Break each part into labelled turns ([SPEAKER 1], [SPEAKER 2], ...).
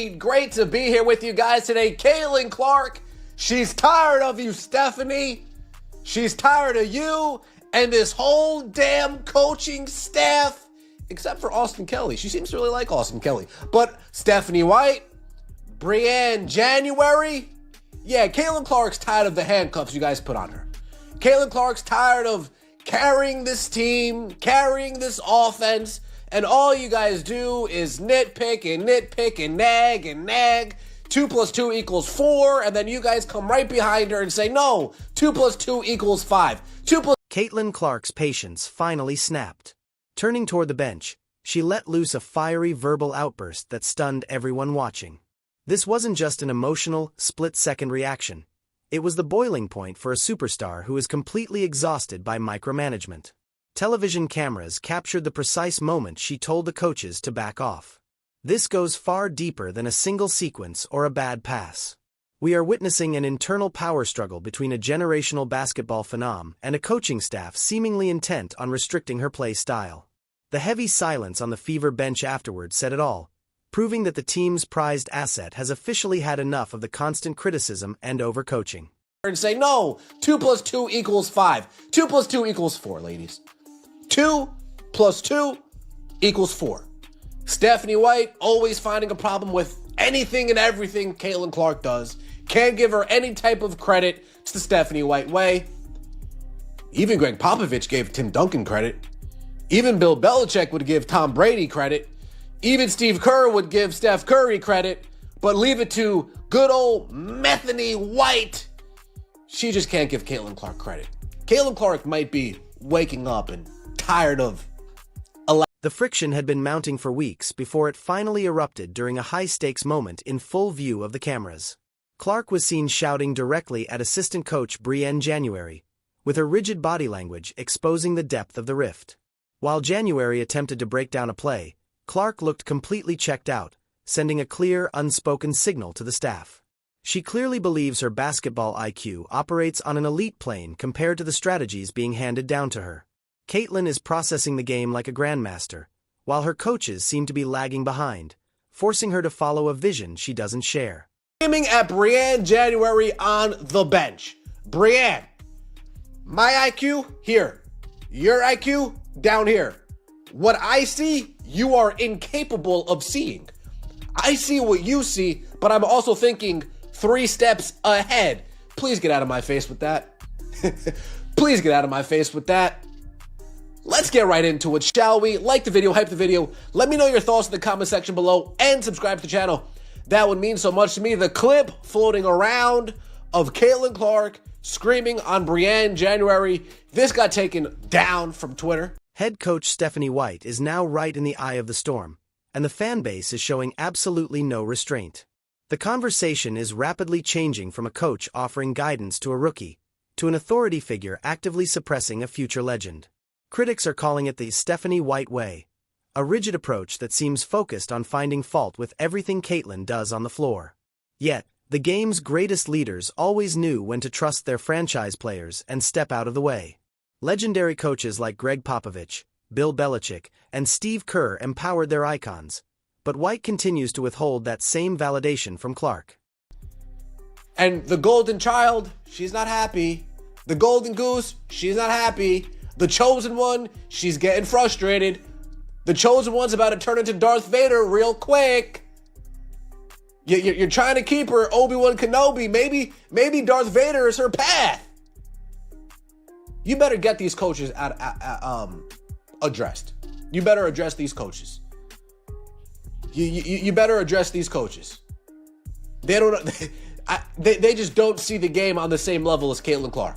[SPEAKER 1] indeed. Great to be here with you guys today. Caitlin Clark, she's tired of you, Stephanie. She's tired of you and this whole damn coaching staff, except for Austin Kelly. She seems to really like Austin Kelly. But Stephanie White, Brianne January, yeah, Caitlin Clark's tired of the handcuffs you guys put on her. Caitlin Clark's tired of carrying this team, carrying this offense, and all you guys do is nitpick and nag. 2 + 2 = 4, and then you guys come right behind her and say, no, 2 + 2 = 5.
[SPEAKER 2] Caitlin Clark's patience finally snapped. Turning toward the bench, she let loose a fiery verbal outburst that stunned everyone watching. This wasn't just an emotional, split-second reaction. It was the boiling point for a superstar who is completely exhausted by micromanagement. Television cameras captured the precise moment she told the coaches to back off. This goes far deeper than a single sequence or a bad pass. We are witnessing an internal power struggle between a generational basketball phenom and a coaching staff seemingly intent on restricting her play style. The heavy silence on the Fever bench afterward said it all, proving that the team's prized asset has officially had enough of the constant criticism and overcoaching.
[SPEAKER 1] And say, no, 2 + 2 = 5. 2 + 2 = 4, ladies. 2 + 2 = 4. Stephanie White always finding a problem with anything and everything Caitlin Clark does. Can't give her any type of credit. It's the Stephanie White way. Even Greg Popovich gave Tim Duncan credit. Even Bill Belichick would give Tom Brady credit. Even Steve Kerr would give Steph Curry credit. But leave it to good old Methany White. She just can't give Caitlin Clark credit. Caitlin Clark might be waking up and tired of.
[SPEAKER 2] The friction had been mounting for weeks before it finally erupted during a high-stakes moment in full view of the cameras. Clark was seen shouting directly at assistant coach Brianne January, with her rigid body language exposing the depth of the rift. While January attempted to break down a play, Clark looked completely checked out, sending a clear, unspoken signal to the staff. She clearly believes her basketball IQ operates on an elite plane compared to the strategies being handed down to her. Caitlin is processing the game like a grandmaster, while her coaches seem to be lagging behind, forcing her to follow a vision she doesn't share.
[SPEAKER 1] Screaming at Brianne January on the bench. Brianne, my IQ, here. Your IQ, down here. What I see, you are incapable of seeing. I see what you see, but I'm also thinking 3 steps ahead. Please get out of my face with that. Please get out of my face with that. Let's get right into it, shall we? Like the video, hype the video. Let me know your thoughts in the comment section below and subscribe to the channel. That would mean so much to me. The clip floating around of Caitlin Clark screaming on Brianne January. This got taken down from Twitter.
[SPEAKER 2] Head coach Stephanie White is now right in the eye of the storm, and the fan base is showing absolutely no restraint. The conversation is rapidly changing from a coach offering guidance to a rookie, to an authority figure actively suppressing a future legend. Critics are calling it the Stephanie White way, a rigid approach that seems focused on finding fault with everything Caitlin does on the floor. Yet, the game's greatest leaders always knew when to trust their franchise players and step out of the way. Legendary coaches like Greg Popovich, Bill Belichick, and Steve Kerr empowered their icons, but White continues to withhold that same validation from Clark.
[SPEAKER 1] And the golden child, she's not happy. The golden goose, she's not happy. The chosen one, she's getting frustrated. The chosen one's about to turn into Darth Vader real quick. You're trying to keep her Obi-Wan Kenobi. Maybe Darth Vader is her path. You better get these coaches addressed. You better address these coaches. You better address these coaches. They just don't see the game on the same level as Caitlin Clark.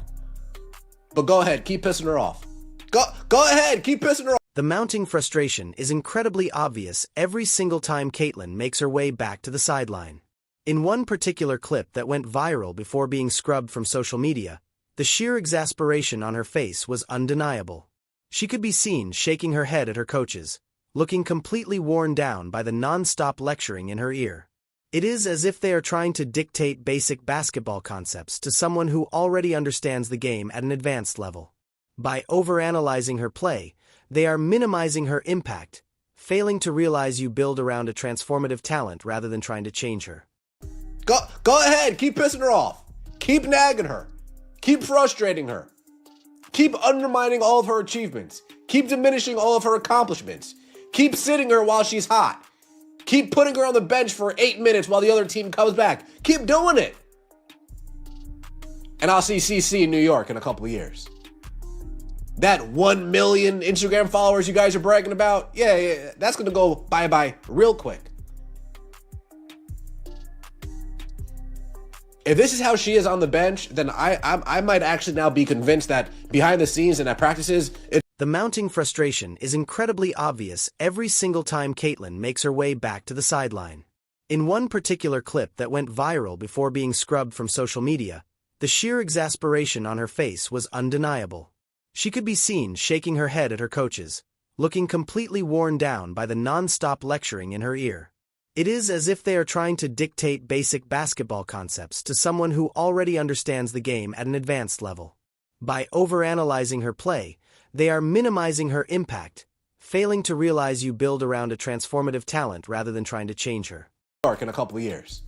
[SPEAKER 1] But go ahead, keep pissing her off. Go ahead, keep pissing her off.
[SPEAKER 2] The mounting frustration is incredibly obvious every single time Caitlin makes her way back to the sideline. In one particular clip that went viral before being scrubbed from social media, the sheer exasperation on her face was undeniable. She could be seen shaking her head at her coaches, looking completely worn down by the non-stop lecturing in her ear. It is as if they are trying to dictate basic basketball concepts to someone who already understands the game at an advanced level. By overanalyzing her play, they are minimizing her impact, failing to realize you build around a transformative talent rather than trying to change her.
[SPEAKER 1] Go ahead, keep pissing her off. Keep nagging her. Keep frustrating her. Keep undermining all of her achievements. Keep diminishing all of her accomplishments. Keep sitting her while she's hot. Keep putting her on the bench for 8 minutes while the other team comes back. Keep doing it. And I'll see CC in New York in a couple of years. That 1 million Instagram followers you guys are bragging about, yeah, that's going to go bye-bye real quick. If this is how she is on the bench, then I might actually now be convinced that behind the scenes and at practices,
[SPEAKER 2] the mounting frustration is incredibly obvious every single time Caitlin makes her way back to the sideline. In one particular clip that went viral before being scrubbed from social media, the sheer exasperation on her face was undeniable. She could be seen shaking her head at her coaches, looking completely worn down by the non-stop lecturing in her ear. It is as if they are trying to dictate basic basketball concepts to someone who already understands the game at an advanced level. By overanalyzing her play, they are minimizing her impact, failing to realize you build around a transformative talent rather than trying to change her.
[SPEAKER 1] In a couple of years.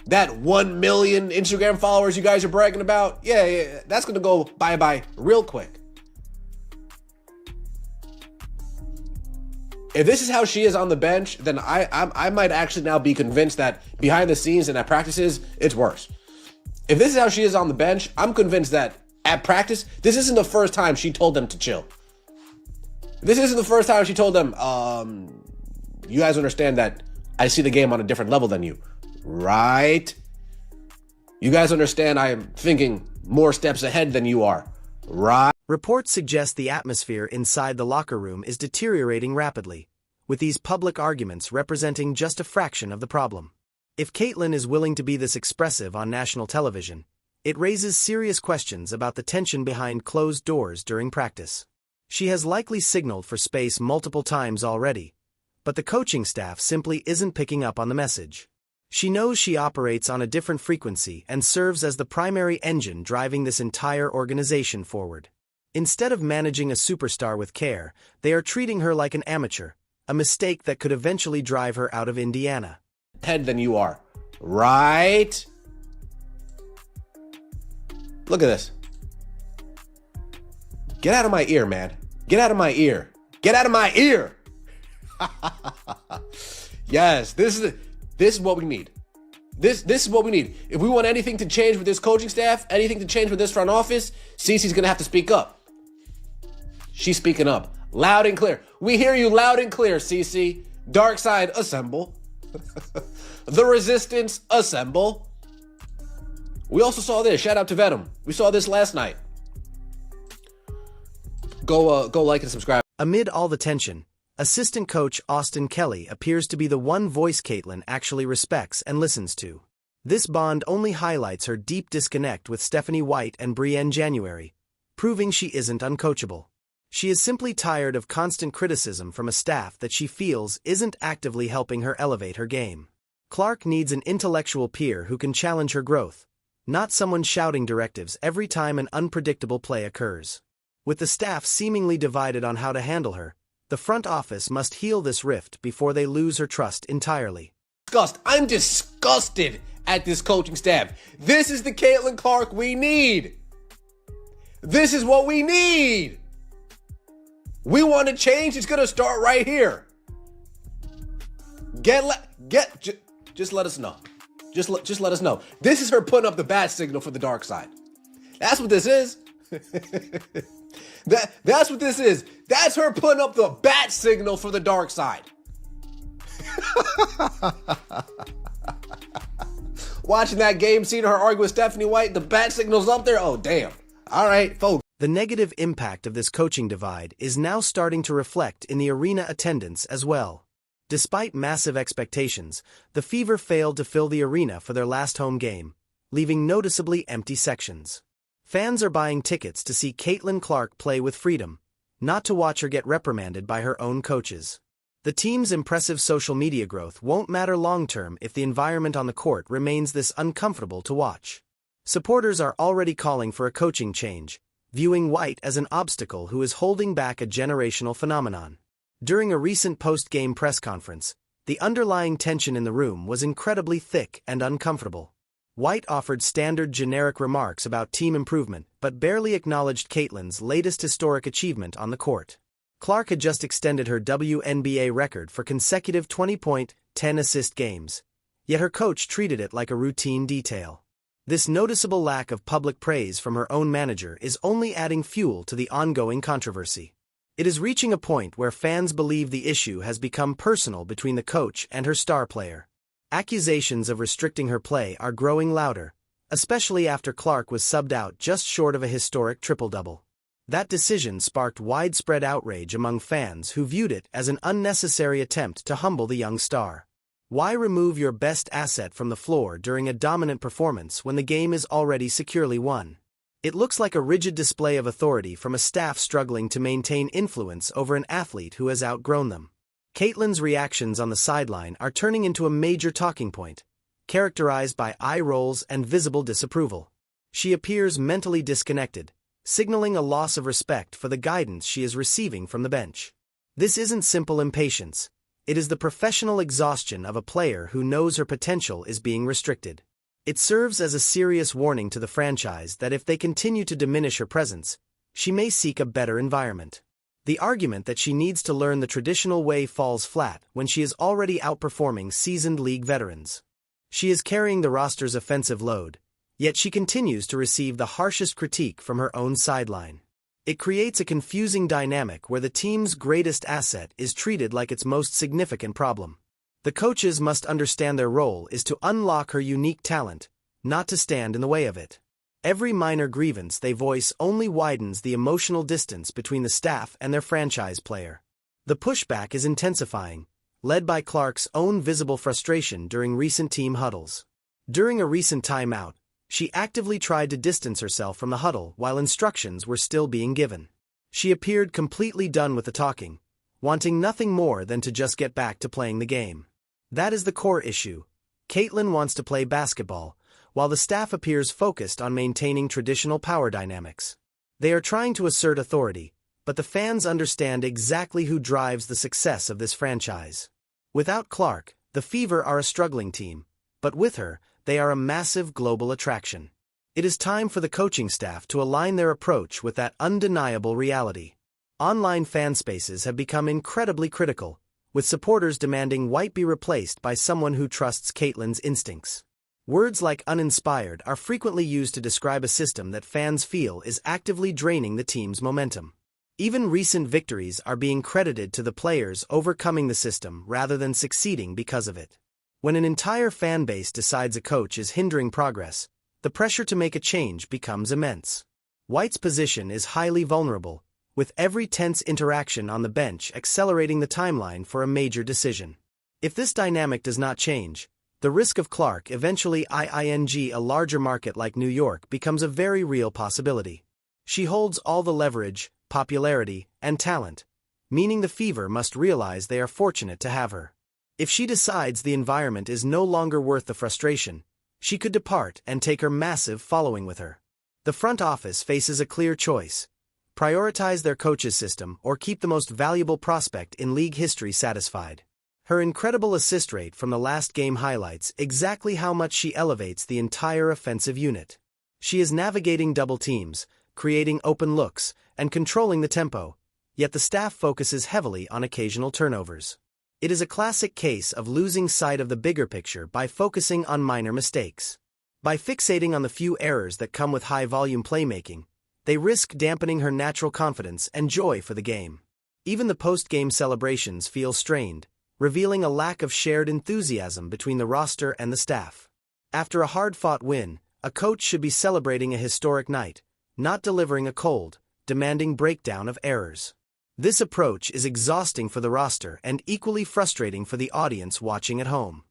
[SPEAKER 1] That 1 million Instagram followers you guys are bragging about, yeah, that's going to go bye-bye real quick. If this is how she is on the bench, then I might actually now be convinced that behind the scenes and at practices, it's worse. If this is how she is on the bench, I'm convinced that at practice, this isn't the first time she told them to chill. This isn't the first time she told them, you guys understand that I see the game on a different level than you, right? You guys understand I am thinking more steps ahead than you are, right?
[SPEAKER 2] Reports suggest the atmosphere inside the locker room is deteriorating rapidly, with these public arguments representing just a fraction of the problem. If Caitlin is willing to be this expressive on national television, it raises serious questions about the tension behind closed doors during practice. She has likely signaled for space multiple times already, but the coaching staff simply isn't picking up on the message. She knows she operates on a different frequency and serves as the primary engine driving this entire organization forward. Instead of managing a superstar with care, they are treating her like an amateur, a mistake that could eventually drive her out of Indiana.
[SPEAKER 1] Head than you are, right? Look at this. Get out of my ear, man. Get out of my ear. Get out of my ear. Yes, this is what we need. This is what we need. If we want anything to change with this coaching staff, anything to change with this front office, Cece's gonna have to speak up. She's speaking up loud and clear. We hear you loud and clear, Cece. Dark side, assemble. The resistance, assemble. We also saw this. Shout out to Venom. We saw this last night. Go like and subscribe.
[SPEAKER 2] Amid all the tension, assistant coach Austin Kelly appears to be the one voice Caitlin actually respects and listens to. This bond only highlights her deep disconnect with Stephanie White and Brienne January, proving she isn't uncoachable. She is simply tired of constant criticism from a staff that she feels isn't actively helping her elevate her game. Clark needs an intellectual peer who can challenge her growth, not someone shouting directives every time an unpredictable play occurs. With the staff seemingly divided on how to handle her, the front office must heal this rift before they lose her trust entirely.
[SPEAKER 1] I'm disgusted at this coaching staff. This is the Caitlin Clark we need. This is what we need. We want to change. It's going to start right here. Just let us know. Just let us know. This is her putting up the bat signal for the dark side. That's what this is. That's what this is. That's her putting up the bat signal for the dark side. Watching that game, seeing her argue with Stephanie White, the bat signal's up there. Oh, damn. All right, folks.
[SPEAKER 2] The negative impact of this coaching divide is now starting to reflect in the arena attendance as well. Despite massive expectations, the Fever failed to fill the arena for their last home game, leaving noticeably empty sections. Fans are buying tickets to see Caitlin Clark play with freedom, not to watch her get reprimanded by her own coaches. The team's impressive social media growth won't matter long-term if the environment on the court remains this uncomfortable to watch. Supporters are already calling for a coaching change, viewing White as an obstacle who is holding back a generational phenomenon. During a recent post-game press conference, the underlying tension in the room was incredibly thick and uncomfortable. White offered standard generic remarks about team improvement but barely acknowledged Caitlyn's latest historic achievement on the court. Clark had just extended her WNBA record for consecutive 20-point, 10-assist games, yet her coach treated it like a routine detail. This noticeable lack of public praise from her own manager is only adding fuel to the ongoing controversy. It is reaching a point where fans believe the issue has become personal between the coach and her star player. Accusations of restricting her play are growing louder, especially after Clark was subbed out just short of a historic triple-double. That decision sparked widespread outrage among fans who viewed it as an unnecessary attempt to humble the young star. Why remove your best asset from the floor during a dominant performance when the game is already securely won? It looks like a rigid display of authority from a staff struggling to maintain influence over an athlete who has outgrown them. Caitlyn's reactions on the sideline are turning into a major talking point, characterized by eye rolls and visible disapproval. She appears mentally disconnected, signaling a loss of respect for the guidance she is receiving from the bench. This isn't simple impatience. It is the professional exhaustion of a player who knows her potential is being restricted. It serves as a serious warning to the franchise that if they continue to diminish her presence, she may seek a better environment. The argument that she needs to learn the traditional way falls flat when she is already outperforming seasoned league veterans. She is carrying the roster's offensive load, yet she continues to receive the harshest critique from her own sideline. It creates a confusing dynamic where the team's greatest asset is treated like its most significant problem. The coaches must understand their role is to unlock her unique talent, not to stand in the way of it. Every minor grievance they voice only widens the emotional distance between the staff and their franchise player. The pushback is intensifying, led by Clark's own visible frustration during recent team huddles. During a recent timeout, she actively tried to distance herself from the huddle while instructions were still being given. She appeared completely done with the talking, wanting nothing more than to just get back to playing the game. That is the core issue. Caitlyn wants to play basketball, while the staff appears focused on maintaining traditional power dynamics. They are trying to assert authority, but the fans understand exactly who drives the success of this franchise. Without Clark, the Fever are a struggling team, but with her, they are a massive global attraction. It is time for the coaching staff to align their approach with that undeniable reality. Online fan spaces have become incredibly critical, with supporters demanding White be replaced by someone who trusts Caitlyn's instincts. Words like uninspired are frequently used to describe a system that fans feel is actively draining the team's momentum. Even recent victories are being credited to the players overcoming the system rather than succeeding because of it. When an entire fan base decides a coach is hindering progress, the pressure to make a change becomes immense. White's position is highly vulnerable, with every tense interaction on the bench accelerating the timeline for a major decision. If this dynamic does not change, the risk of Clark eventually a larger market like New York becomes a very real possibility. She holds all the leverage, popularity, and talent, meaning the Fever must realize they are fortunate to have her. If she decides the environment is no longer worth the frustration, she could depart and take her massive following with her. The front office faces a clear choice: prioritize their coach's system or keep the most valuable prospect in league history satisfied. Her incredible assist rate from the last game highlights exactly how much she elevates the entire offensive unit. She is navigating double teams, creating open looks, and controlling the tempo, yet the staff focuses heavily on occasional turnovers. It is a classic case of losing sight of the bigger picture by focusing on minor mistakes. By fixating on the few errors that come with high-volume playmaking, they risk dampening her natural confidence and joy for the game. Even the post-game celebrations feel strained, revealing a lack of shared enthusiasm between the roster and the staff. After a hard-fought win, a coach should be celebrating a historic night, not delivering a cold, demanding breakdown of errors. This approach is exhausting for the roster and equally frustrating for the audience watching at home.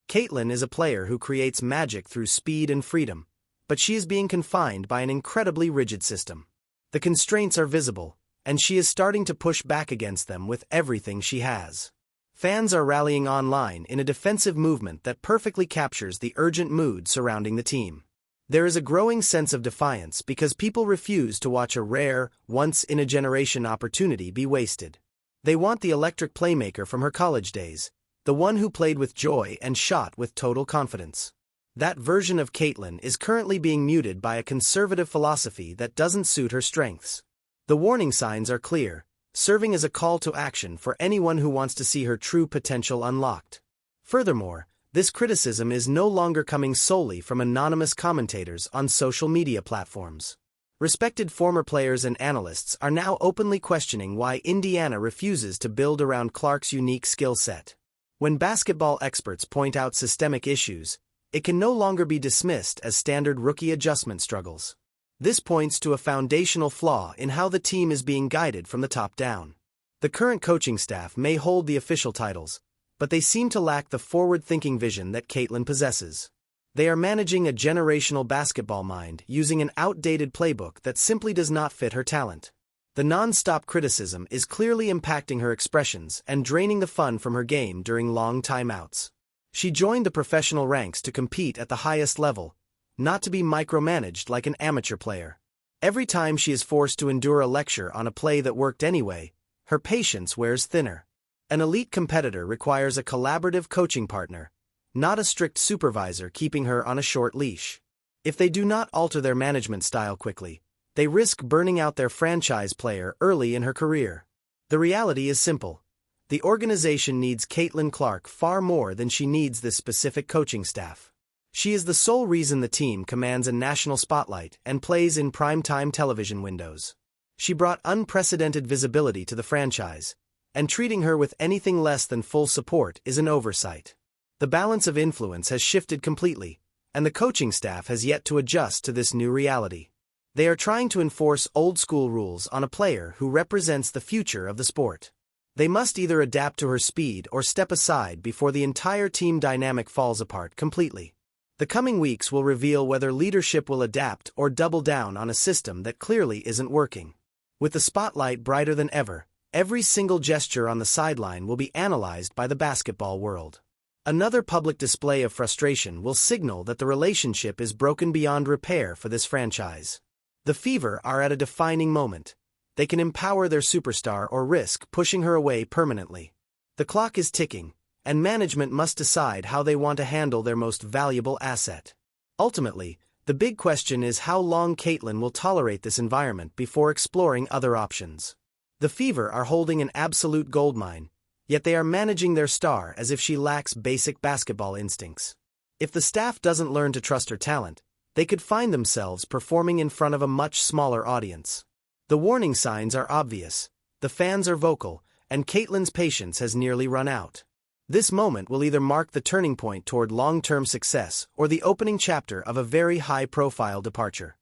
[SPEAKER 2] Caitlyn is a player who creates magic through speed and freedom, but she is being confined by an incredibly rigid system. The constraints are visible, and she is starting to push back against them with everything she has. Fans are rallying online in a defensive movement that perfectly captures the urgent mood surrounding the team. There is a growing sense of defiance because people refuse to watch a rare, once-in-a-generation opportunity be wasted. They want the electric playmaker from her college days, the one who played with joy and shot with total confidence. That version of Caitlin is currently being muted by a conservative philosophy that doesn't suit her strengths. The warning signs are clear, serving as a call to action for anyone who wants to see her true potential unlocked. Furthermore, this criticism is no longer coming solely from anonymous commentators on social media platforms. Respected former players and analysts are now openly questioning why Indiana refuses to build around Clark's unique skill set. When basketball experts point out systemic issues, it can no longer be dismissed as standard rookie adjustment struggles. This points to a foundational flaw in how the team is being guided from the top down. The current coaching staff may hold the official titles, but they seem to lack the forward-thinking vision that Caitlin possesses. They are managing a generational basketball mind using an outdated playbook that simply does not fit her talent. The non-stop criticism is clearly impacting her expressions and draining the fun from her game during long timeouts. She joined the professional ranks to compete at the highest level, not to be micromanaged like an amateur player. Every time she is forced to endure a lecture on a play that worked anyway, her patience wears thinner. An elite competitor requires a collaborative coaching partner, not a strict supervisor keeping her on a short leash. If they do not alter their management style quickly, they risk burning out their franchise player early in her career. The reality is simple. The organization needs Caitlin Clark far more than she needs this specific coaching staff. She is the sole reason the team commands a national spotlight and plays in primetime television windows. She brought unprecedented visibility to the franchise, and treating her with anything less than full support is an oversight. The balance of influence has shifted completely, and the coaching staff has yet to adjust to this new reality. They are trying to enforce old-school rules on a player who represents the future of the sport. They must either adapt to her speed or step aside before the entire team dynamic falls apart completely. The coming weeks will reveal whether leadership will adapt or double down on a system that clearly isn't working. With the spotlight brighter than ever, every single gesture on the sideline will be analyzed by the basketball world. Another public display of frustration will signal that the relationship is broken beyond repair for this franchise. The Fever are at a defining moment. They can empower their superstar or risk pushing her away permanently. The clock is ticking, and management must decide how they want to handle their most valuable asset. Ultimately, the big question is how long Caitlin will tolerate this environment before exploring other options. The Fever are holding an absolute goldmine, yet they are managing their star as if she lacks basic basketball instincts. If the staff doesn't learn to trust her talent, they could find themselves performing in front of a much smaller audience. The warning signs are obvious, the fans are vocal, and Caitlin's patience has nearly run out. This moment will either mark the turning point toward long-term success or the opening chapter of a very high-profile departure.